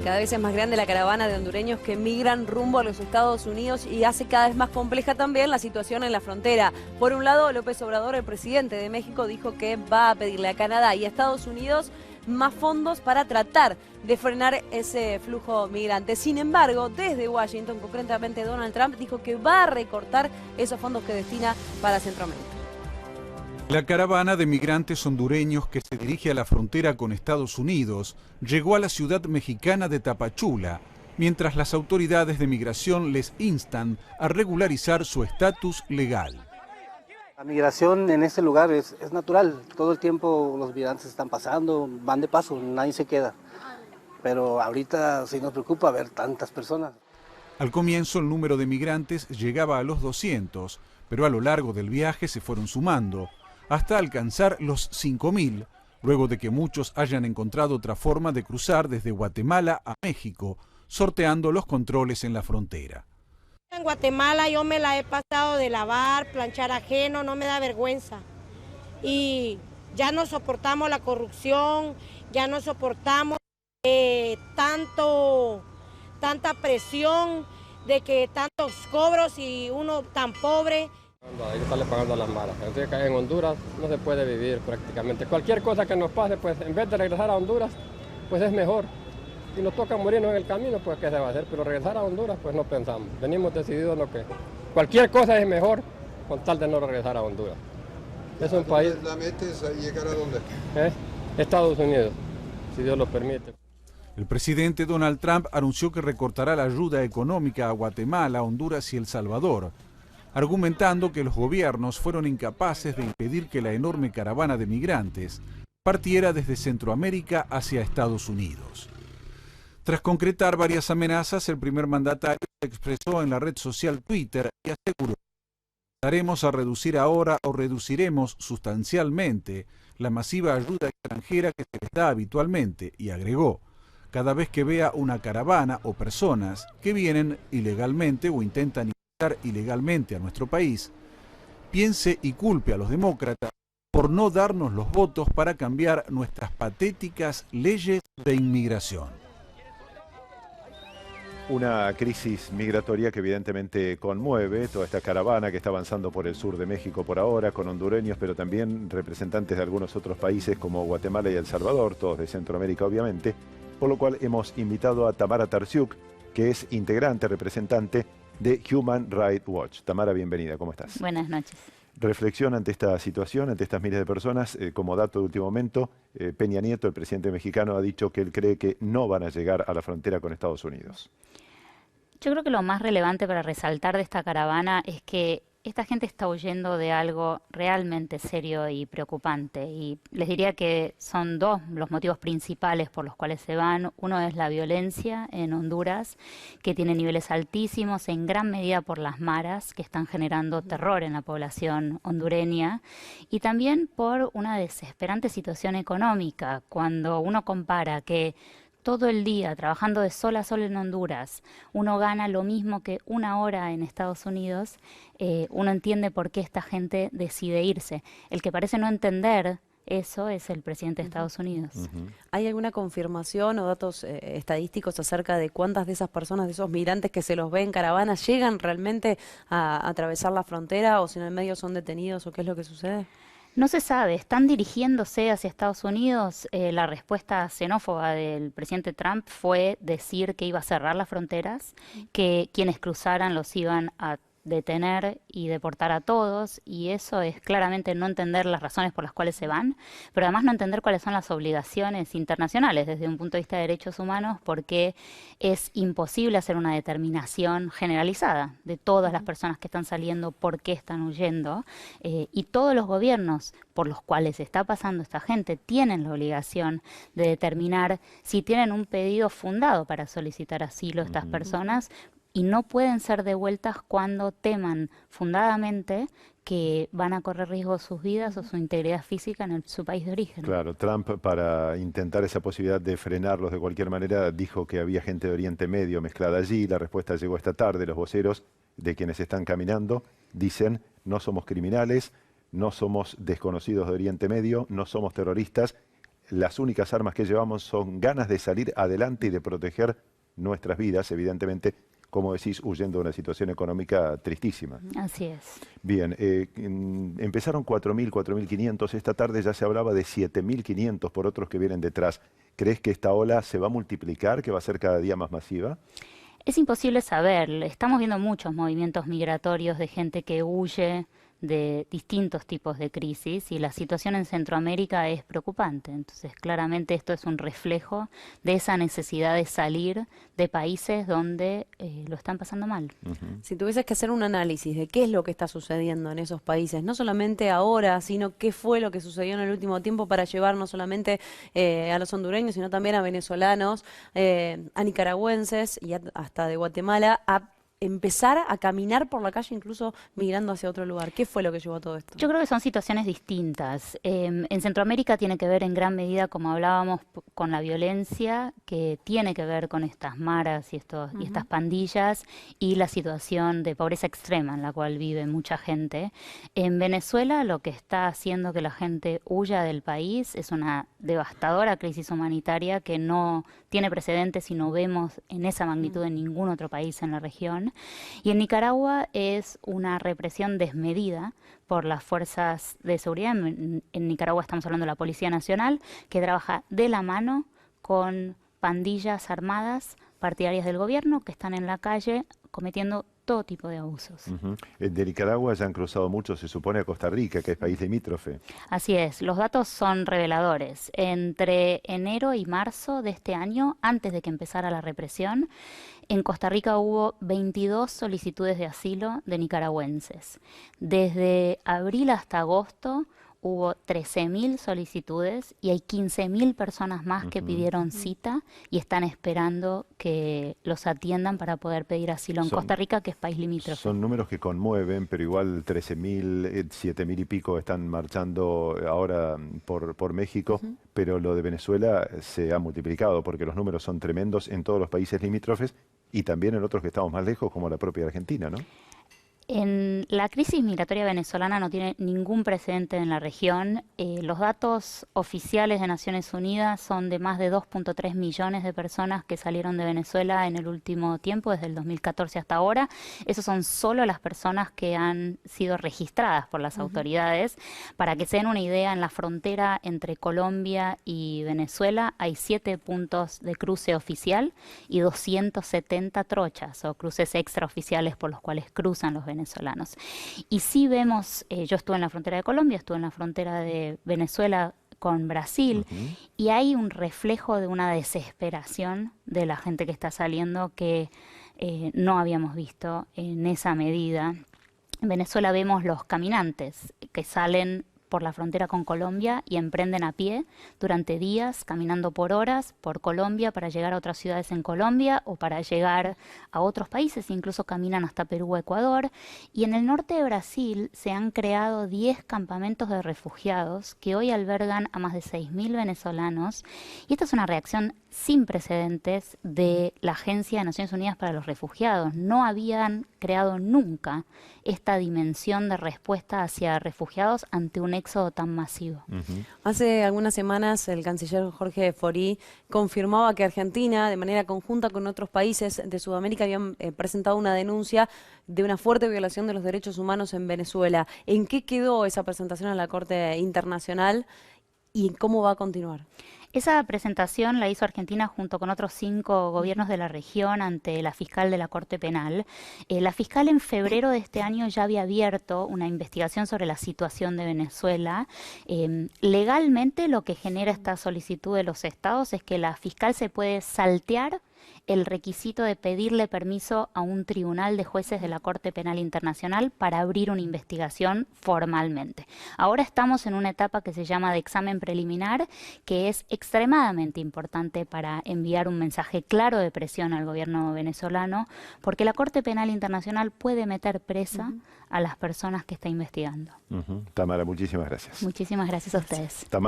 Cada vez es más grande la caravana de hondureños que migran rumbo a los Estados Unidos y hace cada vez más compleja también la situación en la frontera. Por un lado, López Obrador, el presidente de México, dijo que va a pedirle a Canadá y a Estados Unidos más fondos para tratar de frenar ese flujo migrante. Sin embargo, desde Washington, concretamente Donald Trump, dijo que va a recortar esos fondos que destina para Centroamérica. La caravana de migrantes hondureños que se dirige a la frontera con Estados Unidos llegó a la ciudad mexicana de Tapachula, mientras las autoridades de migración les instan a regularizar su estatus legal. La migración en este lugar es natural, todo el tiempo los migrantes están pasando, van de paso, nadie se queda. Pero ahorita sí nos preocupa ver tantas personas. Al comienzo el número de migrantes llegaba a los 200, pero a lo largo del viaje se fueron sumando, hasta alcanzar los 5.000, luego de que muchos hayan encontrado otra forma de cruzar desde Guatemala a México, sorteando los controles en la frontera. En Guatemala yo me la he pasado de lavar, planchar ajeno, no me da vergüenza. Y ya no soportamos la corrupción, ya no soportamos tanta presión de que tantos cobros y uno tan pobre. Hay que estarle pagando a las maras. Entonces, en Honduras no se puede vivir prácticamente. Cualquier cosa que nos pase, pues en vez de regresar a Honduras, pues es mejor. Si nos toca morirnos en el camino, pues qué se va a hacer. Pero regresar a Honduras, pues no pensamos. Venimos decididos lo que cualquier cosa es mejor con tal de no regresar a Honduras. Es un país. ¿La metes a llegar a dónde? Estados Unidos, si Dios lo permite. El presidente Donald Trump anunció que recortará la ayuda económica a Guatemala, Honduras y El Salvador, argumentando que los gobiernos fueron incapaces de impedir que la enorme caravana de migrantes partiera desde Centroamérica hacia Estados Unidos. Tras concretar varias amenazas, el primer mandatario se expresó en la red social Twitter y aseguró: "Empezaremos a reducir ahora o reduciremos sustancialmente la masiva ayuda extranjera que se les da habitualmente", y agregó: "Cada vez que vea una caravana o personas que vienen ilegalmente o intentan ilegalmente a nuestro país, piense y culpe a los demócratas por no darnos los votos para cambiar nuestras patéticas leyes de inmigración". Una crisis migratoria que evidentemente conmueve toda esta caravana que está avanzando por el sur de México por ahora, con hondureños, pero también representantes de algunos otros países como Guatemala y El Salvador, todos de Centroamérica obviamente, por lo cual hemos invitado a Tamara Tarciuk, que es integrante, representante de Human Rights Watch. Tamara, bienvenida, ¿cómo estás? Buenas noches. Reflexión ante esta situación, ante estas miles de personas. Como dato de último momento, Peña Nieto, el presidente mexicano, ha dicho que él cree que no van a llegar a la frontera con Estados Unidos. Yo creo que lo más relevante para resaltar de esta caravana es que esta gente está huyendo de algo realmente serio y preocupante, y les diría que son dos los motivos principales por los cuales se van. Uno es la violencia en Honduras, que tiene niveles altísimos, en gran medida por las maras, que están generando terror en la población hondureña, y también por una desesperante situación económica. Cuando uno compara que todo el día trabajando de sol a sol en Honduras, uno gana lo mismo que una hora en Estados Unidos, uno entiende por qué esta gente decide irse. El que parece no entender eso es el presidente de Estados Unidos. ¿Hay alguna confirmación o datos estadísticos acerca de cuántas de esas personas, de esos migrantes que se los ve en caravanas, llegan realmente a atravesar la frontera, o si en el medio son detenidos, o qué es lo que sucede? No se sabe, están dirigiéndose hacia Estados Unidos. La respuesta xenófoba del presidente Trump fue decir que iba a cerrar las fronteras, que quienes cruzaran los iban a detener y deportar a todos, y eso es claramente no entender las razones por las cuales se van, pero además no entender cuáles son las obligaciones internacionales desde un punto de vista de derechos humanos, porque es imposible hacer una determinación generalizada de todas las personas que están saliendo, por qué están huyendo, y todos los gobiernos por los cuales está pasando esta gente tienen la obligación de determinar si tienen un pedido fundado para solicitar asilo a estas personas, y no pueden ser devueltas cuando teman fundadamente que van a correr riesgo sus vidas o su integridad física en su país de origen. Claro, Trump, para intentar esa posibilidad de frenarlos de cualquier manera, dijo que había gente de Oriente Medio mezclada allí. La respuesta llegó esta tarde. Los voceros de quienes están caminando dicen: no somos criminales, no somos desconocidos de Oriente Medio, no somos terroristas. las únicas armas que llevamos son ganas de salir adelante y de proteger nuestras vidas, evidentemente, como decís, huyendo de una situación económica tristísima. Así es. Bien, empezaron 4.000, 4.500, esta tarde ya se hablaba de 7.500 por otros que vienen detrás. ¿Crees que esta ola se va a multiplicar, que va a ser cada día más masiva? Es imposible saber. Estamos viendo muchos movimientos migratorios de gente que huye de distintos tipos de crisis y la situación en Centroamérica es preocupante. Entonces, claramente esto es un reflejo de esa necesidad de salir de países donde lo están pasando mal. Si tuvieses que hacer un análisis de qué es lo que está sucediendo en esos países, no solamente ahora, sino qué fue lo que sucedió en el último tiempo para llevar no solamente a los hondureños, sino también a venezolanos, a nicaragüenses y hasta de Guatemala a empezar a caminar por la calle, incluso migrando hacia otro lugar. ¿Qué fue lo que llevó a todo esto? Yo creo que son situaciones distintas. En Centroamérica tiene que ver en gran medida, como hablábamos, con la violencia, que tiene que ver con estas maras y estas pandillas, y la situación de pobreza extrema en la cual vive mucha gente. En Venezuela, lo que está haciendo que la gente huya del país es una devastadora crisis humanitaria que no tiene precedentes y no vemos en esa magnitud en ningún otro país en la región. Y en Nicaragua es una represión desmedida por las fuerzas de seguridad. En Nicaragua estamos hablando de la Policía Nacional, que trabaja de la mano con pandillas armadas partidarias del gobierno que están en la calle cometiendo todo tipo de abusos. De Nicaragua ya han cruzado mucho, se supone, a Costa Rica, que es país limítrofe. Así es, los datos son reveladores. Entre enero y marzo de este año, antes de que empezara la represión, en Costa Rica hubo 22 solicitudes de asilo de nicaragüenses. Desde abril hasta agosto hubo 13.000 solicitudes y hay 15.000 personas más que pidieron cita y están esperando que los atiendan para poder pedir asilo en Costa Rica, que es país limítrofe. Son números que conmueven, pero igual 13.000, 7.000 y pico están marchando ahora por México, pero lo de Venezuela se ha multiplicado porque los números son tremendos en todos los países limítrofes y también en otros que estamos más lejos, como la propia Argentina, ¿no? La crisis migratoria venezolana no tiene ningún precedente en la región. Los datos oficiales de Naciones Unidas son de más de 2.3 millones de personas que salieron de Venezuela en el último tiempo, desde el 2014 hasta ahora. Esos son solo las personas que han sido registradas por las autoridades. Para que se den una idea, en la frontera entre Colombia y Venezuela hay 7 puntos de cruce oficial y 270 trochas o cruces extraoficiales por los cuales cruzan los venezolanos. Y sí vemos, yo estuve en la frontera de Colombia, estuve en la frontera de Venezuela con Brasil, y hay un reflejo de una desesperación de la gente que está saliendo que no habíamos visto en esa medida. En Venezuela vemos los caminantes que salen por la frontera con Colombia y emprenden a pie durante días, caminando por horas por Colombia para llegar a otras ciudades en Colombia o para llegar a otros países, incluso caminan hasta Perú o Ecuador. Y en el norte de Brasil se han creado 10 campamentos de refugiados que hoy albergan a más de 6.000 venezolanos. Y esta es una reacción sin precedentes de la Agencia de Naciones Unidas para los Refugiados. No habían creado nunca esta dimensión de respuesta hacia refugiados ante un éxodo tan masivo. Hace algunas semanas el canciller Jorge Forí confirmaba que Argentina, de manera conjunta con otros países de Sudamérica, habían presentado una denuncia de una fuerte violación de los derechos humanos en Venezuela. ¿En qué quedó esa presentación en la Corte Internacional y cómo va a continuar? Esa presentación la hizo Argentina junto con otros 5 gobiernos de la región ante la fiscal de la Corte Penal. La fiscal en febrero de este año ya había abierto una investigación sobre la situación de Venezuela. Legalmente lo que genera esta solicitud de los estados es que la fiscal se puede saltear el requisito de pedirle permiso a un tribunal de jueces de la Corte Penal Internacional para abrir una investigación formalmente. Ahora estamos en una etapa que se llama de examen preliminar, que es extremadamente importante para enviar un mensaje claro de presión al gobierno venezolano, porque la Corte Penal Internacional puede meter presa a las personas que está investigando. Tamara, muchísimas gracias. Muchísimas gracias a ustedes. Tamara.